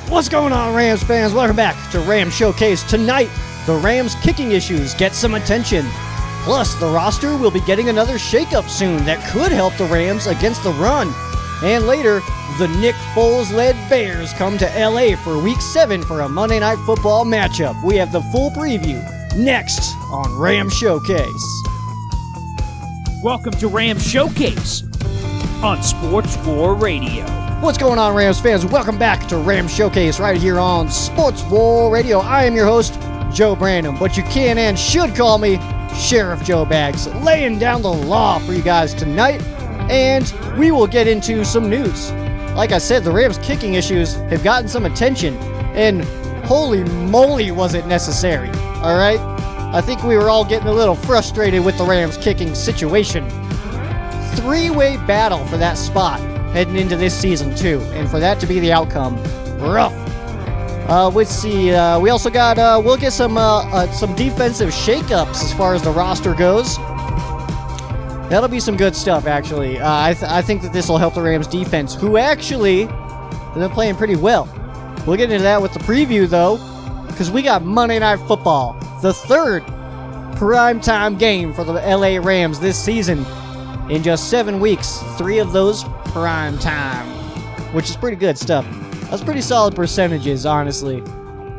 What's going on, Rams fans? Welcome back to Rams Showcase. Tonight, the Rams' kicking issues get some attention. Plus, the roster will be getting another shakeup soon that could help the Rams against the run. And later, the Nick Foles-led Bears come to LA for Week 7 for a Monday Night Football matchup. We have the full preview next on Rams Showcase. Welcome to Rams Showcase on Sports War Radio. What's going on, Rams fans? Welcome back to Rams Showcase right here on Sports War Radio. I am your host, Joe Branham, but you can and should call me Sheriff Joe Bags, laying down the law for you guys tonight, and we will get into some news. Like I said, the Rams' kicking issues have gotten some attention, and holy moly was it necessary, all right? I think we were all getting a little frustrated with the Rams' kicking situation. Three-way battle for that spot heading into this season, too, and for that to be the outcome, rough. Let's see, we also got, we'll get some defensive shakeups as far as the roster goes. That'll be some good stuff, actually. I think that this will help the Rams defense, who actually have been playing pretty well. We'll get into that with the preview, though, because we got Monday Night Football, the third primetime game for the LA Rams this season. In just 7 weeks, 3 of those prime time, which is pretty good stuff. That's pretty solid percentages, honestly.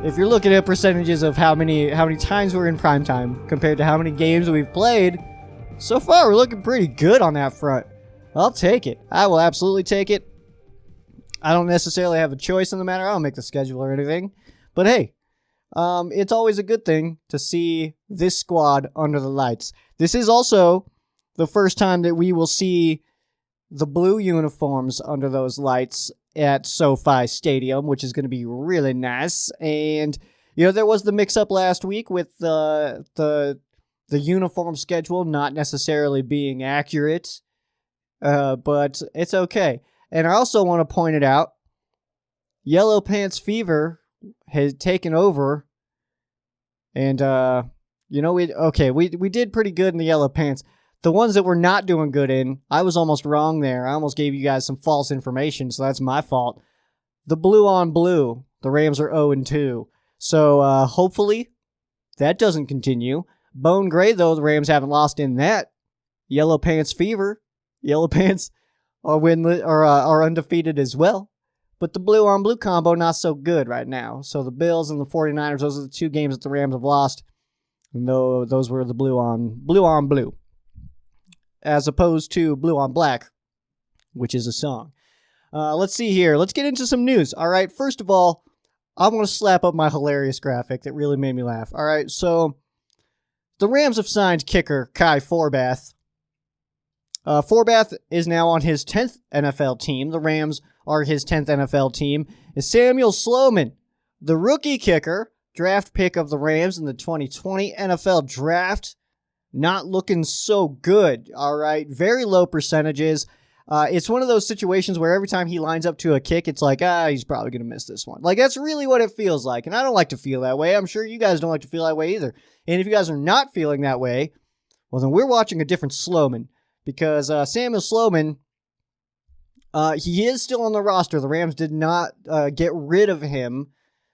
If you're looking at percentages of how many times we're in prime time compared to how many games we've played, so far we're looking pretty good on that front. I'll take it. I will absolutely take it. I don't necessarily have a choice in the matter. I don't make the schedule or anything. But hey, it's always a good thing to see this squad under the lights. This is also the first time that we will see the blue uniforms under those lights at SoFi Stadium, which is going to be really nice. And, you know, there was the mix-up last week with the uniform schedule not necessarily being accurate, but it's okay. And I also want to point it out, Yellow Pants Fever has taken over, and, you know, we did pretty good in the Yellow Pants. The ones that we're not doing good in, I was almost wrong there. I almost gave you guys some false information, so that's my fault. The blue on blue, the Rams are 0-2. So hopefully that doesn't continue. Bone gray, though, the Rams haven't lost in that. Yellow Pants Fever, Yellow Pants are undefeated as well. But the blue on blue combo, not so good right now. So the Bills and the 49ers, those are the 2 games that the Rams have lost. And those were the blue on blue. As opposed to Blue on Black, which is a song. Let's see here. Let's get into some news. All right, first of all, I want to slap up my hilarious graphic that really made me laugh. All right, so the Rams have signed kicker Kai Forbath. Forbath is now on his 10th NFL team. The Rams are his 10th NFL team. Is Samuel Sloman, the rookie kicker, draft pick of the Rams in the 2020 NFL Draft. Not looking so good, all right? Very low percentages. It's one of those situations where every time he lines up to a kick, it's like, he's probably going to miss this one. Like, that's really what it feels like, and I don't like to feel that way. I'm sure you guys don't like to feel that way either. And if you guys are not feeling that way, well, then we're watching a different Sloman, because Samuel Sloman, he is still on the roster. The Rams did not get rid of him.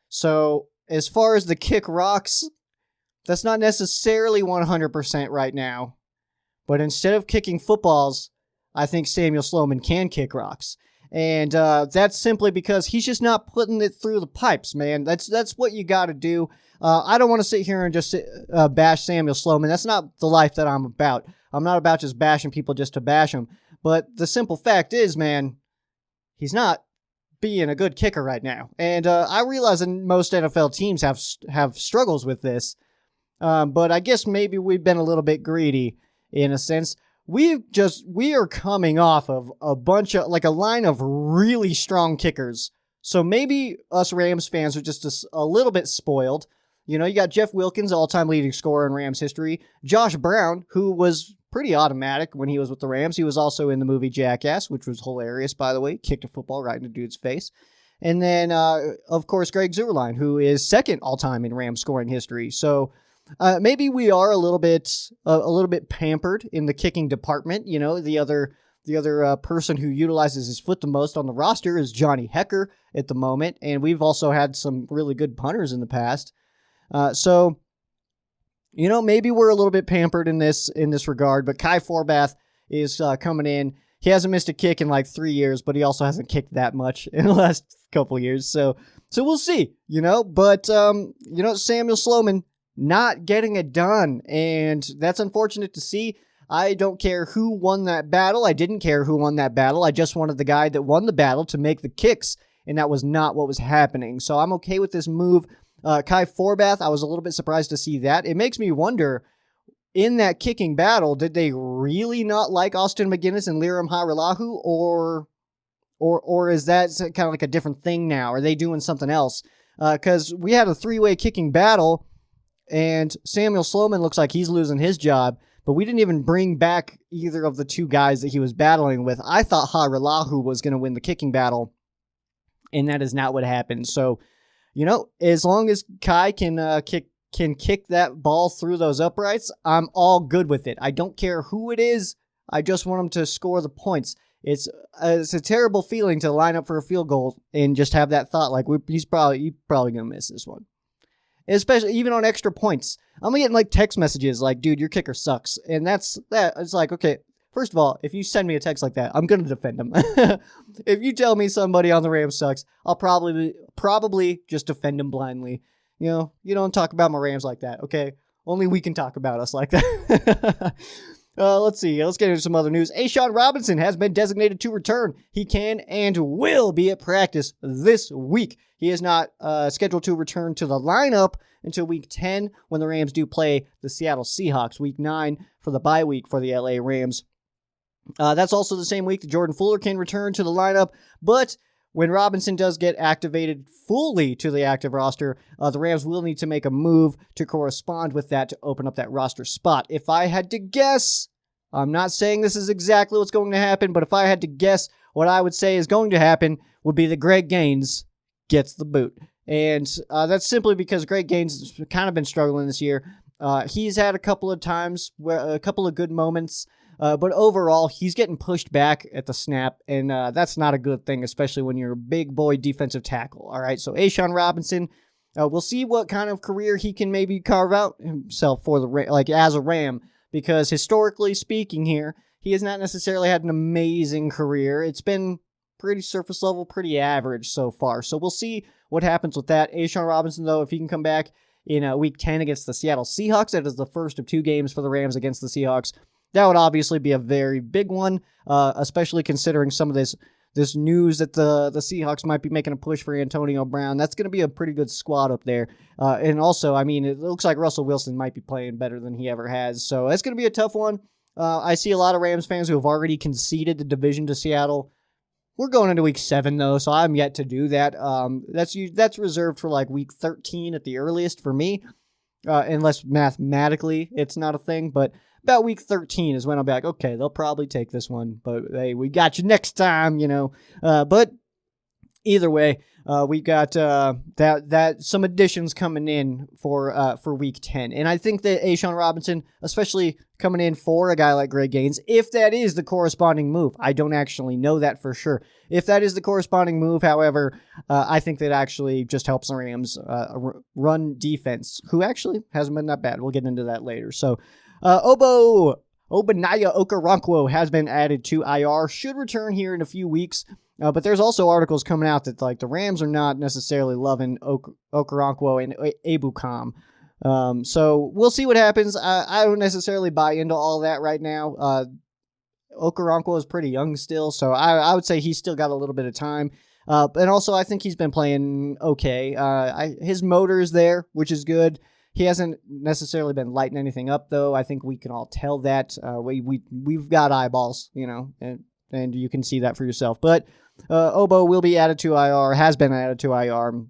So as far as the kick rocks, that's not necessarily 100% right now, but instead of kicking footballs, I think Samuel Sloman can kick rocks. And that's simply because he's just not putting it through the pipes, man. That's what you got to do. I don't want to sit here and just bash Samuel Sloman. That's not the life that I'm about. I'm not about just bashing people just to bash them. But the simple fact is, man, he's not being a good kicker right now. And I realize that most NFL teams have struggles with this. But I guess maybe we've been a little bit greedy in a sense. We are coming off of a line of really strong kickers. So maybe us Rams fans are just a little bit spoiled. You know, you got Jeff Wilkins, all-time leading scorer in Rams history. Josh Brown, who was pretty automatic when he was with the Rams. He was also in the movie Jackass, which was hilarious, by the way. Kicked a football right in a dude's face. And then, of course, Greg Zuerlein, who is second all-time in Rams scoring history. So maybe we are a little bit pampered in the kicking department. You know, the other The other person who utilizes his foot the most on the roster is Johnny Hecker at the moment, and we've also had some really good punters in the past. So, maybe we're a little bit pampered in this regard, but Kai Forbath is coming in. He hasn't missed a kick in like 3 years, but he also hasn't kicked that much in the last couple of years. So we'll see, But, Samuel Sloman not getting it done, and that's unfortunate to see. I don't care who won that battle. I didn't care who won that battle. I just wanted the guy that won the battle to make the kicks, and that was not what was happening. So I'm okay with this move. Kai Forbath, I was a little bit surprised to see that. It makes me wonder, in that kicking battle, did they really not like Austin McGinnis and Liram Hajrullahu, or is that kind of like a different thing now? Are they doing something else? Because we had a 3-way kicking battle, and Samuel Sloman looks like he's losing his job, but we didn't even bring back either of the two guys that he was battling with. I thought Hajrullahu was going to win the kicking battle, and that is not what happened. So, as long as Kai can kick that ball through those uprights, I'm all good with it. I don't care who it is. I just want him to score the points. It's a terrible feeling to line up for a field goal and just have that thought like he's probably going to miss this one. Especially even on extra points. I'm getting like text messages like, dude, your kicker sucks. And that's that. It's like, okay, first of all, if you send me a text like that, I'm going to defend him. If you tell me somebody on the Rams sucks, I'll probably just defend him blindly. You don't talk about my Rams like that, okay? Only we can talk about us like that. Let's see. Let's get into some other news. A'Shawn Robinson has been designated to return. He can and will be at practice this week. He is not scheduled to return to the lineup until week 10 when the Rams do play the Seattle Seahawks. Week 9 for the bye week for the LA Rams. That's also the same week that Jordan Fuller can return to the lineup, but when Robinson does get activated fully to the active roster, the Rams will need to make a move to correspond with that to open up that roster spot. If I had to guess, I'm not saying this is exactly what's going to happen, but if I had to guess, what I would say is going to happen would be that Greg Gaines gets the boot. And that's simply because Greg Gaines has kind of been struggling this year. He's had a couple of times, a couple of good moments, but overall, he's getting pushed back at the snap, and that's not a good thing, especially when you're a big boy defensive tackle. All right, so A'Shawn Robinson, we'll see what kind of career he can maybe carve out himself for as a Ram, because historically speaking here, he has not necessarily had an amazing career. It's been pretty surface level, pretty average so far. So we'll see what happens with that. A'Shawn Robinson, though, if he can come back in week 10 against the Seattle Seahawks, that is the first of 2 games for the Rams against the Seahawks. That would obviously be a very big one, especially considering some of this news that the Seahawks might be making a push for Antonio Brown. That's going to be a pretty good squad up there. And also, I mean, it looks like Russell Wilson might be playing better than he ever has. So that's going to be a tough one. I see a lot of Rams fans who have already conceded the division to Seattle. We're going into week 7, though, so I'm yet to do that. That's reserved for like week 13 at the earliest for me, unless mathematically it's not a thing. But about week 13 is when I'll be like, okay, they'll probably take this one, but hey, we got you next time, But either way, we got that some additions coming in for week 10, and I think that A'Shawn Robinson, especially coming in for a guy like Greg Gaines, if that is the corresponding move, I don't actually know that for sure. If that is the corresponding move, however, I think that actually just helps the Rams run defense, who actually hasn't been that bad. We'll get into that later. So, Obadiah Okoronkwo has been added to IR, should return here in a few weeks. But there's also articles coming out that like the Rams are not necessarily loving Okoronkwo and Ebukam. So we'll see what happens. I don't necessarily buy into all that right now. Okoronkwo is pretty young still, so I would say he's still got a little bit of time. And also I think he's been playing okay. His motor is there, which is good. He hasn't necessarily been lighting anything up, though. I think we can all tell that. We've got eyeballs, and you can see that for yourself. But Obo will be added to IR, has been added to IR,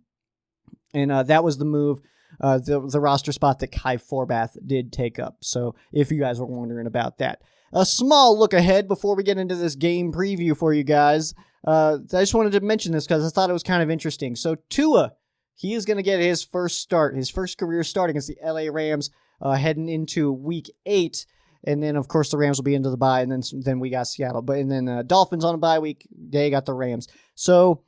and that was the move, the roster spot that Kai Forbath did take up. So if you guys were wondering about that. A small look ahead before we get into this game preview for you guys. I just wanted to mention this because I thought it was kind of interesting. So Tua, he is going to get his first career start against the LA Rams heading into week 8. And then, of course, the Rams will be into the bye, and then we got Seattle. But and then Dolphins on a bye week, they got the Rams. So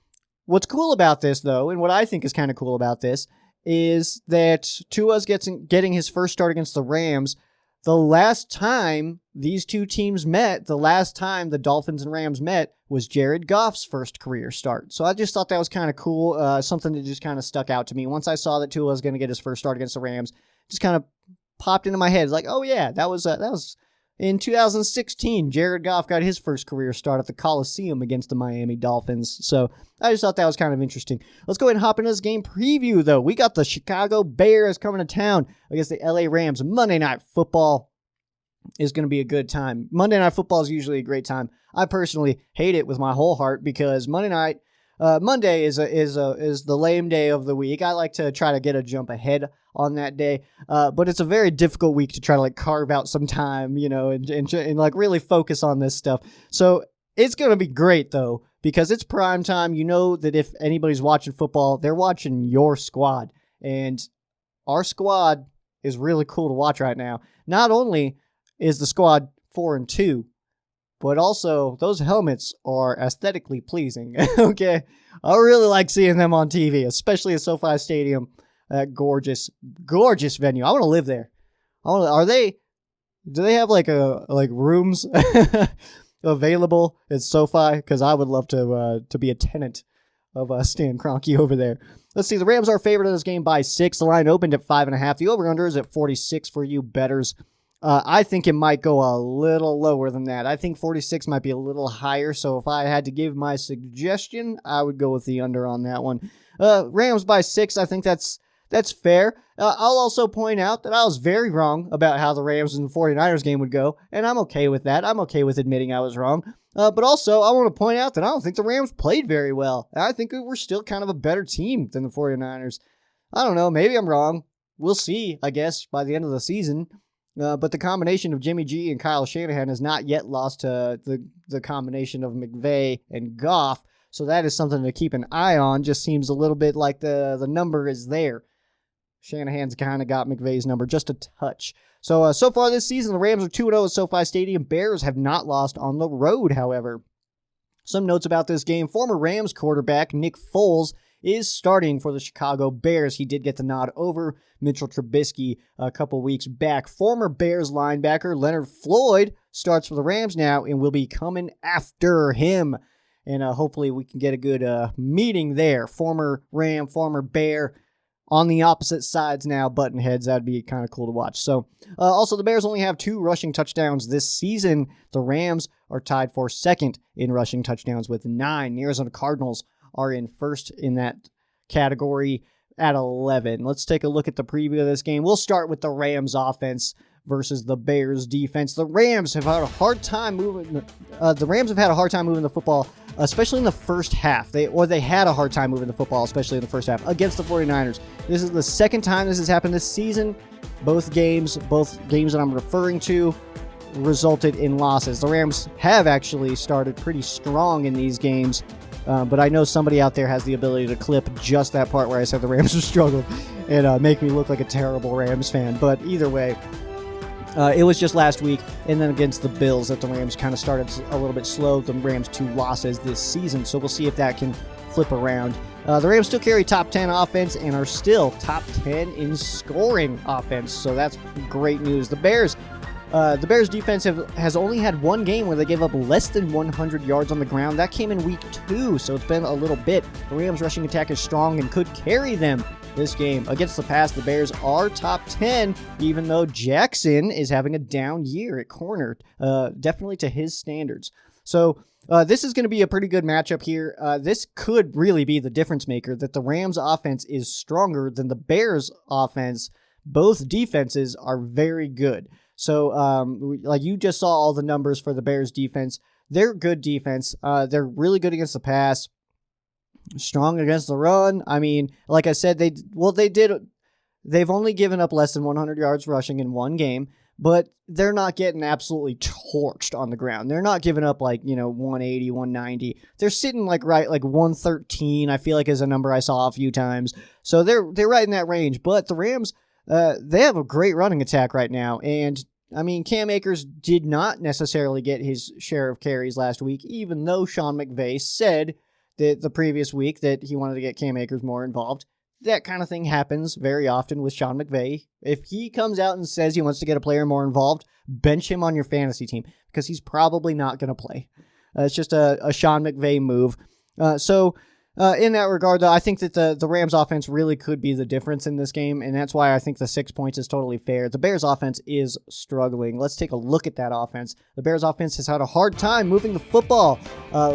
what's cool about this, though, and what I think is kind of cool about this, is that Tua's getting his first start against the Rams. The last time these two teams met, the last time the Dolphins and Rams met, was Jared Goff's first career start. So I just thought that was kind of cool, something that just kind of stuck out to me. Once I saw that Tua was going to get his first start against the Rams, just kind of popped into my head. It's like, oh yeah, that was in 2016. Jared Goff got his first career start at the Coliseum against the Miami Dolphins. So I just thought that was kind of interesting. Let's go ahead and hop into this game preview, though. We got the Chicago Bears coming to town against the LA Rams. Monday Night Football is going to be a good time. Monday Night Football is usually a great time. I personally hate it with my whole heart because Monday is the lame day of the week. I like to try to get a jump ahead on that day, but it's a very difficult week to try to like carve out some time, and like really focus on this stuff. So it's going to be great though, because it's prime time. You know that if anybody's watching football, they're watching your squad, and our squad is really cool to watch right now. Not only is the squad 4-2, but also those helmets are aesthetically pleasing. Okay, I really like seeing them on TV, especially at SoFi Stadium. That gorgeous venue. I want to live there. Do they have like rooms available at SoFi? Because I would love to be a tenant of Stan Kroenke over there. Let's see. The Rams are favored in this game by 6. The line opened at 5.5. The over/under is at 46 for you bettors. I think it might go a little lower than that. I think 46 might be a little higher. So if I had to give my suggestion, I would go with the under on that one. Rams by 6. I think that's fair. I'll also point out that I was very wrong about how the Rams and the 49ers game would go, and I'm okay with that. I'm okay with admitting I was wrong. But also, I want to point out that I don't think the Rams played very well. I think we're still kind of a better team than the 49ers. I don't know. Maybe I'm wrong. We'll see, I guess, by the end of the season. But the combination of Jimmy G and Kyle Shanahan has not yet lost to the combination of McVay and Goff, so that is something to keep an eye on. Just seems a little bit like the number is there. Shanahan's kind of got McVay's number just a touch. So far this season, the Rams are 2-0 at SoFi Stadium. Bears have not lost on the road, however. Some notes about this game. Former Rams quarterback Nick Foles is starting for the Chicago Bears. He did get the nod over Mitchell Trubisky a couple weeks back. Former Bears linebacker Leonard Floyd starts for the Rams now and will be coming after him. And hopefully we can get a good meeting there. Former Ram, former Bear on the opposite sides now, button heads. That'd be kind of cool to watch. So also the Bears only have 2 rushing touchdowns this season. The Rams are tied for second in rushing touchdowns with 9. The Arizona Cardinals are in first in that category at 11. Let's take a look at the preview of this game. We'll start with the Rams offense versus the Bears defense. The Rams have had a hard time moving the football, especially in the first half. They had a hard time moving the football, especially in the first half, against the 49ers. This is the second time this has happened this season. Both games that I'm referring to resulted in losses. The Rams have actually started pretty strong in these games, but I know somebody out there has the ability to clip just that part where I said the Rams have struggled and make me look like a terrible Rams fan. But either way, it was just last week, and then against the Bills that the Rams kind of started a little bit slow. The Rams' 2 losses this season, so we'll see if that can flip around. The Rams still carry top 10 offense and are still top 10 in scoring offense, so that's great news. The Bears defense has only had 1 game where they gave up less than 100 yards on the ground. That came in week 2, so it's been a little bit. The Rams' rushing attack is strong and could carry them this game. Against the pass, the Bears are top 10, even though Jackson is having a down year at corner, definitely to his standards. So this is going to be a pretty good matchup here. This could really be the difference maker, that the Rams' offense is stronger than the Bears' offense. Both defenses are very good. So, like you just saw all the numbers for the Bears defense. They're good defense. They're really good against the pass, strong against the run. I mean, like I said, they've only given up less than 100 yards rushing in 1 game, but they're not getting absolutely torched on the ground. They're not giving up 180, 190. They're sitting like 113, I feel like is a number I saw a few times. So they're right in that range, but the Rams, they have a great running attack right now, and I mean, Cam Akers did not necessarily get his share of carries last week, even though Sean McVay said that the previous week that he wanted to get Cam Akers more involved. That kind of thing happens very often with Sean McVay. If he comes out and says he wants to get a player more involved, bench him on your fantasy team because he's probably not going to play. It's just a Sean McVay move. In that regard, though, I think that the Rams offense really could be the difference in this game, and that's why I think the 6 points is totally fair. The Bears offense is struggling. Let's take a look at that offense. The Bears offense has had a hard time moving the football.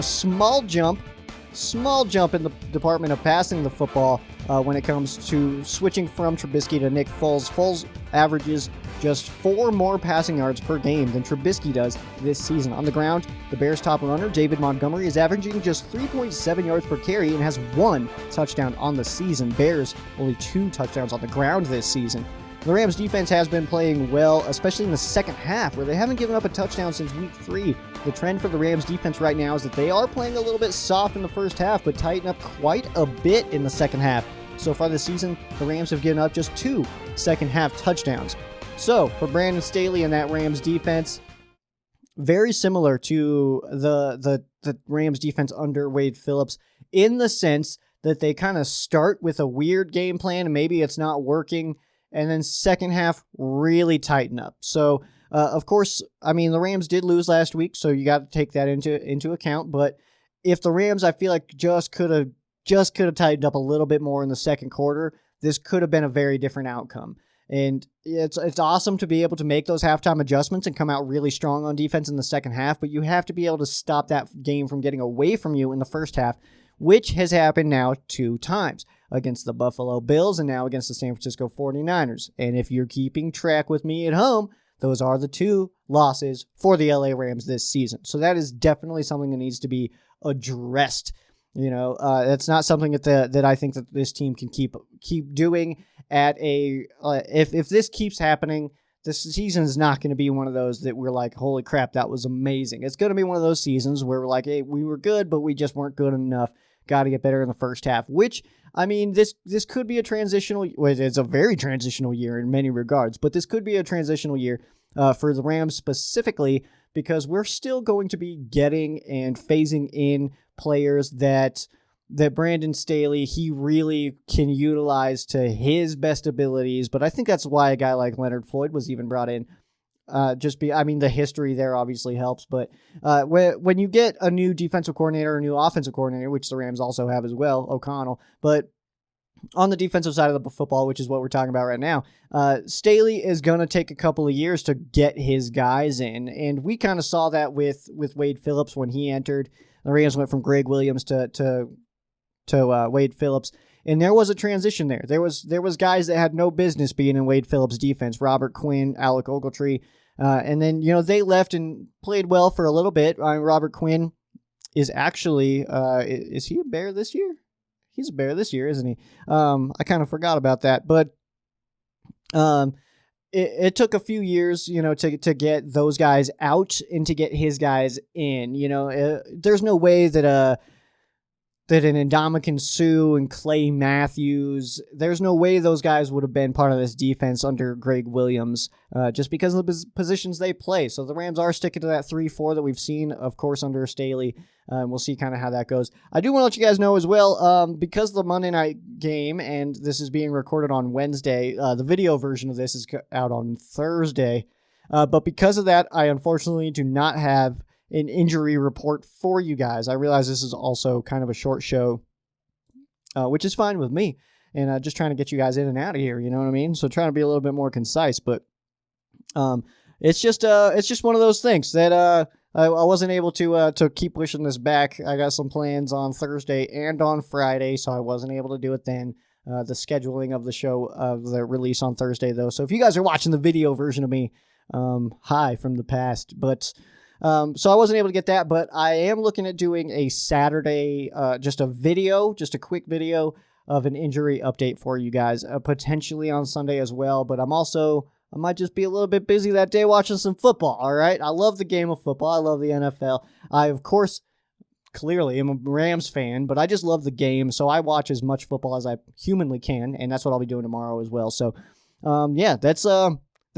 Small jump in the department of passing the football when it comes to switching from Trubisky to Nick Foles. Foles averages just 4 more passing yards per game than Trubisky does this season. On the ground, the Bears' top runner, David Montgomery, is averaging just 3.7 yards per carry and has 1 touchdown on the season. Bears only 2 touchdowns on the ground this season. The Rams defense has been playing well, especially in the second half, where they haven't given up a touchdown since week 3. The trend for the Rams defense right now is that they are playing a little bit soft in the first half, but tighten up quite a bit in the second half. So far this season, the Rams have given up just 2 second half touchdowns. So, for Brandon Staley and that Rams defense, very similar to the Rams defense under Wade Phillips, in the sense that they kind of start with a weird game plan and maybe it's not working, and then second half really tighten up. So, of course, I mean, the Rams did lose last week, so you got to take that into account. But if the Rams, I feel like, just could have tightened up a little bit more in the second quarter, this could have been a very different outcome. And it's awesome to be able to make those halftime adjustments and come out really strong on defense in the second half, but you have to be able to stop that game from getting away from you in the first half, which has happened now 2 times, against the Buffalo Bills and now against the San Francisco 49ers. And if you're keeping track with me at home, those are the 2 losses for the LA Rams this season. So that is definitely something that needs to be addressed. You know, that's not something that I think that this team can keep doing at a if this keeps happening, this season is not going to be one of those that we're like, holy crap, that was amazing. It's going to be one of those seasons where we're like, hey, we were good, but we just weren't good enough. Got to get better in the first half, which, I mean, this could be a transitional, well, it's a very transitional year in many regards, but this could be a transitional year for the Rams specifically, because we're still going to be getting and phasing in players that Brandon Staley, he really can utilize to his best abilities. But I think that's why a guy like Leonard Floyd was even brought in. The history there obviously helps. But when you get a new defensive coordinator, a new offensive coordinator, which the Rams also have as well, O'Connell, but on the defensive side of the football, which is what we're talking about right now, Staley is going to take a couple of years to get his guys in. And we kind of saw that with Wade Phillips when he entered. The Rams went from Greg Williams to Wade Phillips, and there was a transition there. There was guys that had no business being in Wade Phillips' defense, Robert Quinn, Alec Ogletree, and then they left and played well for a little bit. Robert Quinn is actually is he a Bear this year? He's a Bear this year, isn't he? I kind of forgot about that, but it took a few years, to get those guys out and to get his guys in. There's no way that an Ndamukong Suh and Clay Matthews, there's no way those guys would have been part of this defense under Greg Williams, just because of the positions they play. So the Rams are sticking to that 3-4 that we've seen, of course, under Staley. We'll see kind of how that goes. I do want to let you guys know as well, because the Monday night game, and this is being recorded on Wednesday, the video version of this is out on Thursday. But because of that, I unfortunately do not have an injury report for you guys. I realize this is also kind of a short show, which is fine with me, and just trying to get you guys in and out of here, you know what I mean? So trying to be a little bit more concise, but it's just one of those things that I wasn't able to keep pushing this back. I got some plans on Thursday and on Friday, so I wasn't able to do it then. The scheduling of the show, of the release on Thursday, though. So if you guys are watching the video version of me, hi from the past, but so I wasn't able to get that, but I am looking at doing a Saturday, just a quick video of an injury update for you guys, potentially on Sunday as well. But I might just be a little bit busy that day watching some football. All right. I love the game of football. I love the NFL. I, of course, clearly am a Rams fan, but I just love the game. So I watch as much football as I humanly can. And that's what I'll be doing tomorrow as well. So, that's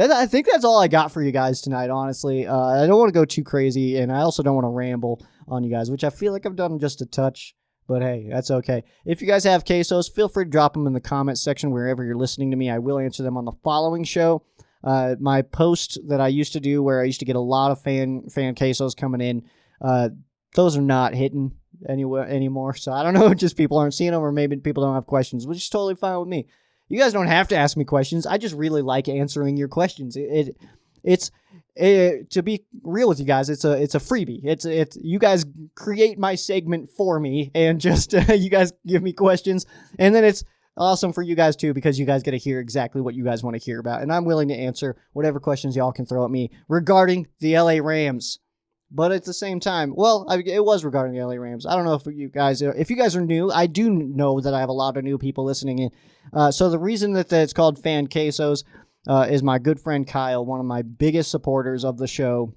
I think that's all I got for you guys tonight, honestly. I don't want to go too crazy, and I also don't want to ramble on you guys, which I feel like I've done just a touch. But hey, that's okay. If you guys have quesos, feel free to drop them in the comments section wherever you're listening to me. I will answer them on the following show. My post that I used to do where I used to get a lot of fan quesos coming in, those are not hitting anymore. So I don't know, just people aren't seeing them or maybe people don't have questions, which is totally fine with me. You guys don't have to ask me questions. I just really like answering your questions. It's to be real with you guys, it's a freebie. It's you guys create my segment for me and just you guys give me questions, and then it's awesome for you guys too because you guys get to hear exactly what you guys want to hear about, and I'm willing to answer whatever questions y'all can throw at me regarding the LA Rams. But at the same time, it was regarding the LA Rams. I don't know if you guys are new. I do know that I have a lot of new people listening in. So the reason that it's called Fan Quesos is my good friend Kyle, one of my biggest supporters of the show,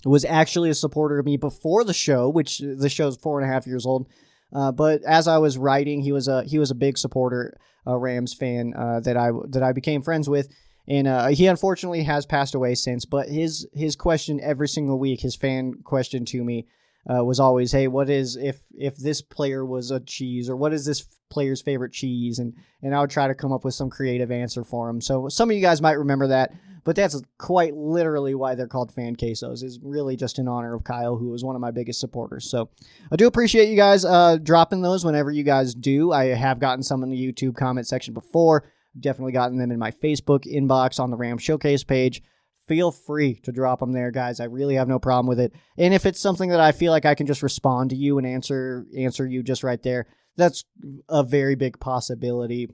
was actually a supporter of me before the show, which the show's 4.5 years old. But as I was writing, he was a big supporter, a Rams fan that I became friends with. And he unfortunately has passed away since, but his question every single week, his fan question to me was always, hey, what is, if this player was a cheese, or what is this player's favorite cheese? And I would try to come up with some creative answer for him. So some of you guys might remember that, but that's quite literally why they're called Fan Quesos, is really just in honor of Kyle, who was one of my biggest supporters. So I do appreciate you guys dropping those whenever you guys do. I have gotten some in the YouTube comment section before. Definitely gotten them in my Facebook inbox on the Ram Showcase page. Feel free to drop them there, guys. I really have no problem with it. And if it's something that I feel like I can just respond to you and answer you just right there, that's a very big possibility.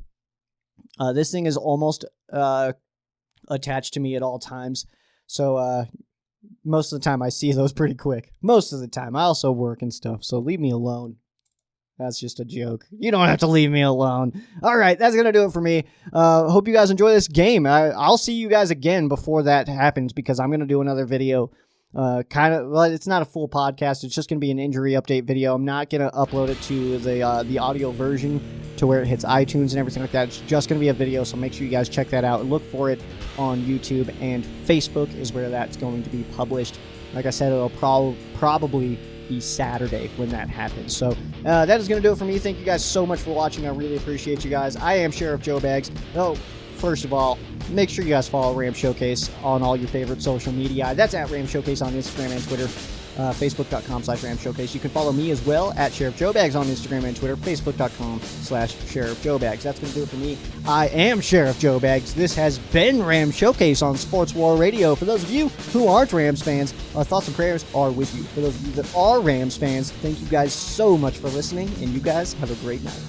This thing is almost attached to me at all times. So most of the time I see those pretty quick. Most of the time. I also work and stuff, so leave me alone. That's just a joke. You don't have to leave me alone. All right, that's going to do it for me. Hope you guys enjoy this game. I'll see you guys again before that happens because I'm going to do another video. It's not a full podcast. It's just going to be an injury update video. I'm not going to upload it to the audio version to where it hits iTunes and everything like that. It's just going to be a video, so make sure you guys check that out. Look for it on YouTube, and Facebook is where that's going to be published. Like I said, it'll probably be Saturday when that happens. So that is going to do it for me. Thank you guys so much for watching. I really appreciate you guys. I am Sheriff Joe Bags. Oh, first of all, make sure you guys follow Ram Showcase on all your favorite social media. That's at Ram Showcase on Instagram and Twitter. Facebook.com/Ram Showcase. You can follow me as well at Sheriff Joe Bags on Instagram and Twitter. Facebook.com/Sheriff Joe Bags. That's going to do it for me. I am Sheriff Joe Bags. This has been Ram Showcase on Sports War Radio. For those of you who aren't Rams fans, our thoughts and prayers are with you. For those of you that are Rams fans, thank you guys so much for listening, and you guys have a great night.